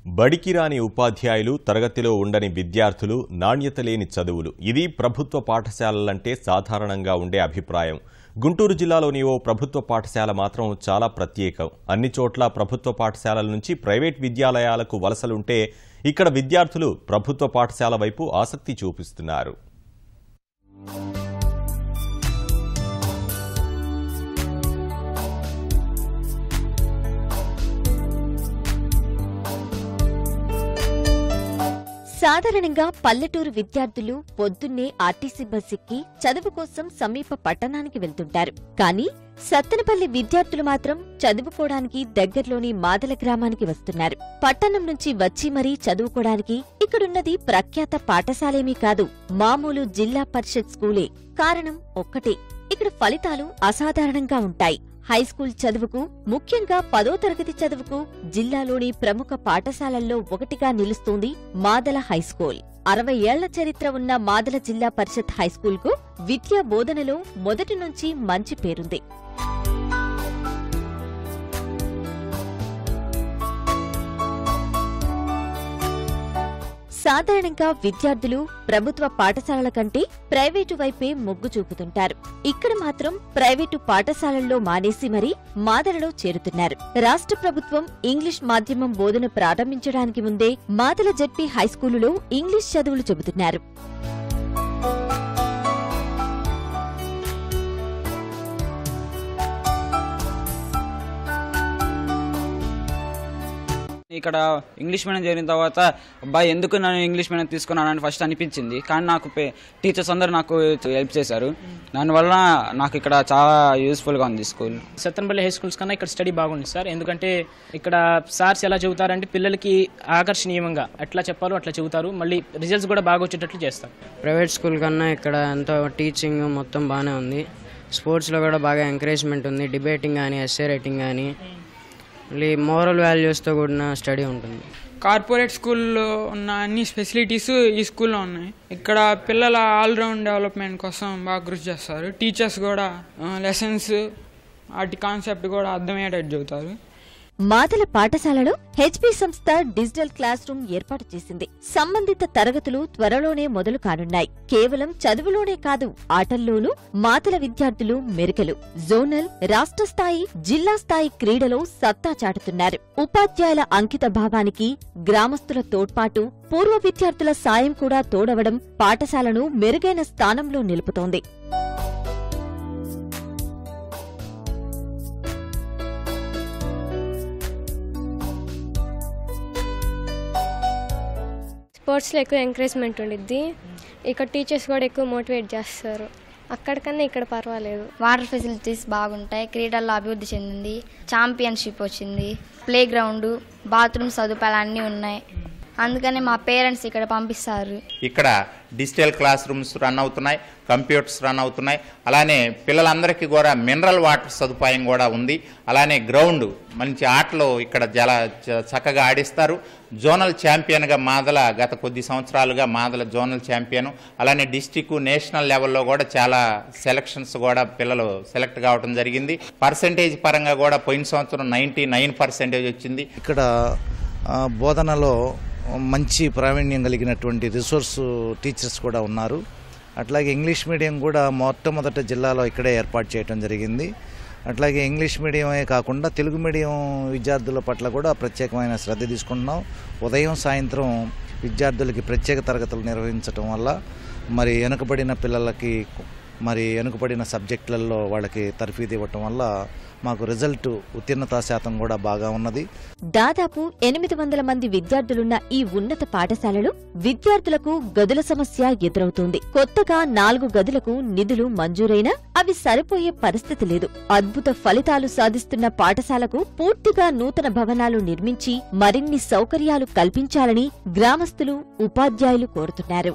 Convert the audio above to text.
బడికి రాని ఉపాధ్యాయులు, తరగతిలో ఉండని విద్యార్థులు, నాణ్యత లేని చదువులు ఇది ప్రభుత్వ పాఠశాలలంటే సాధారణంగా ఉండే అభిప్రాయం. గుంటూరు జిల్లాలోని ఓ ప్రభుత్వ పాఠశాల మాత్రం చాలా ప్రత్యేకం. అన్ని చోట్ల ప్రభుత్వ పాఠశాలల నుంచి ప్రైవేట్ విద్యాలయాలకు వలసలుంటే ఇక్కడ విద్యార్థులు ప్రభుత్వ పాఠశాల వైపు ఆసక్తి చూపిస్తున్నారు. సాధారణంగా పల్లెటూరు విద్యార్థులు పొద్దున్నే ఆర్టీసీ బస్ ఎక్కి చదువు కోసం సమీప పట్టణానికి వెళ్తుంటారు. కానీ సత్తెనపల్లి విద్యార్థులు మాత్రం చదువుకోవడానికి దగ్గరలోని మాదల గ్రామానికి వస్తున్నారు. పట్టణం నుంచి వచ్చి మరీ చదువుకోవడానికి ఇక్కడున్నది ప్రఖ్యాత పాఠశాలేమీ కాదు, మామూలు జిల్లా పరిషత్ స్కూలే. కారణం ఒక్కటే, ఇక్కడ ఫలితాలు అసాధారణంగా ఉంటాయి. హైస్కూల్ చదువుకు, ముఖ్యంగా 10వ తరగతి చదువుకు జిల్లాలోని ప్రముఖ పాఠశాలల్లో ఒకటిగా నిలుస్తోంది మాదల హైస్కూల్. 60 ఏళ్ల చరిత్ర ఉన్న మాదల జిల్లా పరిషత్ హైస్కూల్కు విద్యా బోధనలో మొదటి నుంచి మంచి పేరుంది. సాధారణంగా విద్యార్థులు ప్రభుత్వ పాఠశాలల కంటే ప్రైవేటు వైపే మొగ్గు చూపుతుంటారు. ఇక్కడ మాత్రం ప్రైవేటు పాఠశాలల్లో మానేసి మరీ మాదలలో చేరుతున్నారు. రాష్ట్ర ప్రభుత్వం ఇంగ్లీష్ మాధ్యమం బోధన ప్రారంభించడానికి ముందే మాదల జెడ్పీ హైస్కూలులో ఇంగ్లీష్ చదువులు చెబుతున్నారు. ఇక్కడ ఇంగ్లీష్ మీడియం చేరిన తర్వాత అబ్బాయి ఎందుకు నన్ను ఇంగ్లీష్ మీడియం తీసుకున్నానని ఫస్ట్ అనిపించింది. కానీ నాకు టీచర్స్ అందరూ నాకు హెల్ప్ చేశారు. దానివల్ల నాకు ఇక్కడ చాలా యూస్ఫుల్గా ఉంది స్కూల్. సత్తెనపల్లి హై స్కూల్స్ కన్నా ఇక్కడ స్టడీ బాగుంది సార్. ఎందుకంటే ఇక్కడ సార్స్ ఎలా చెబుతారంటే పిల్లలకి ఆకర్షణీయంగా ఎట్లా చెప్పాలో అట్లా చెబుతారు. మళ్ళీ రిజల్ట్స్ కూడా బాగా వచ్చేటట్లు చేస్తారు. ప్రైవేట్ స్కూల్ కన్నా ఇక్కడ ఎంతో టీచింగ్ మొత్తం బాగానే ఉంది. స్పోర్ట్స్లో కూడా బాగా ఎంకరేజ్మెంట్ ఉంది. డిబేటింగ్ కానీ, ఎస్సే రైటింగ్ కానీ, మోరల్ వాల్యూస్తో కూడిన స్టడీ ఉంటుంది. కార్పొరేట్ స్కూల్లో ఉన్న అన్ని ఫెసిలిటీస్ ఈ స్కూల్లో ఉన్నాయి. ఇక్కడ పిల్లల ఆల్రౌండ్ డెవలప్మెంట్ కోసం బాగా కృషి చేస్తారు. టీచర్స్ కూడా లెసన్స్ వాటి కాన్సెప్ట్ కూడా అర్థమయ్యేటట్టు చెబుతారు. మాదల పాఠశాలలో హెచ్పీ సంస్థ డిజిటల్ క్లాస్ రూమ్ ఏర్పాటు చేసింది. సంబంధిత తరగతులు త్వరలోనే మొదలు కానున్నాయి. కేవలం చదువులోనే కాదు, ఆటల్లోనూ మాదల విద్యార్థులు మెరుకలు. జోనల్, రాష్ట్ర స్థాయి, జిల్లా స్థాయి క్రీడలో సత్తా చాటుతున్నారు. ఉపాధ్యాయుల అంకిత భావానికి గ్రామస్తుల తోడ్పాటు, పూర్వ విద్యార్థుల సాయం కూడా తోడవడం పాఠశాలను మెరుగైన స్థానంలో నిలుపుతోంది. స్పోర్ట్స్లో ఎక్కువ ఎంకరేజ్మెంట్ ఉండిద్ది. ఇక్కడ టీచర్స్ కూడా ఎక్కువ మోటివేట్ చేస్తారు. అక్కడికన్నా ఇక్కడ పర్వాలేదు. వాటర్ ఫెసిలిటీస్ బాగుంటాయి. క్రీడల్లో అభివృద్ధి చెందింది. ఛాంపియన్షిప్ వచ్చింది. ప్లే గ్రౌండ్, బాత్రూమ్ సదుపాయాలు అన్నీ ఉన్నాయి. అందుకని మా పేరెంట్స్ ఇక్కడ పంపిస్తారు. ఇక్కడ డిజిటల్ క్లాస్ రూమ్స్ రన్ అవుతున్నాయి, కంప్యూటర్స్ రన్ అవుతున్నాయి. అలానే పిల్లలందరికీ కూడా మినరల్ వాటర్ సదుపాయం కూడా ఉంది. అలానే గ్రౌండ్, మంచి ఆటలు ఇక్కడ చక్కగా ఆడిస్తారు. జోనల్ ఛాంపియన్గా మాదల గత కొద్ది సంవత్సరాలుగా మాదల జోనల్ ఛాంపియన్. అలానే డిస్టిక్, నేషనల్ లెవెల్లో కూడా చాలా సెలక్షన్స్ కూడా పిల్లలు సెలెక్ట్ కావడం జరిగింది. పర్సెంటేజ్ పరంగా కూడా పోయిన సంవత్సరం 99% వచ్చింది. ఇక్కడ బోధనలో మంచి ప్రావీణ్యం కలిగినటువంటి రిసోర్స్ టీచర్స్ కూడా ఉన్నారు. అట్లాగే ఇంగ్లీష్ మీడియం కూడా మొట్టమొదట జిల్లాలో ఇక్కడే ఏర్పాటు చేయడం జరిగింది. అట్లాగే ఇంగ్లీష్ మీడియమే కాకుండా తెలుగు మీడియం విద్యార్థుల పట్ల కూడా ప్రత్యేకమైన శ్రద్ధ తీసుకుంటున్నాం. ఉదయం, సాయంత్రం విద్యార్థులకి ప్రత్యేక తరగతులు నిర్వహించడం వల్ల మరి వెనుకబడిన పిల్లలకి వెనుకబడిన సబ్జెక్టులలో వాళ్ళకి తర్ఫీదు ఇవ్వటం వల్ల మాకు రిజల్ట్ ఉత్తీర్ణతా శాతం కూడా బాగా ఉన్నది. దాదాపు 800 మంది విద్యార్థులున్న ఈ ఉన్నత పాఠశాలలో విద్యార్థులకు గదుల సమస్య ఎదురవుతోంది. కొత్తగా 4 గదులకు నిధులు మంజూరైనా అవి సరిపోయే పరిస్థితి లేదు. అద్భుత ఫలితాలు సాధిస్తున్న పాఠశాలకు పూర్తిగా నూతన భవనాలు నిర్మించి మరిన్ని సౌకర్యాలు కల్పించాలని గ్రామస్తులు, ఉపాధ్యాయులు కోరుతున్నారు.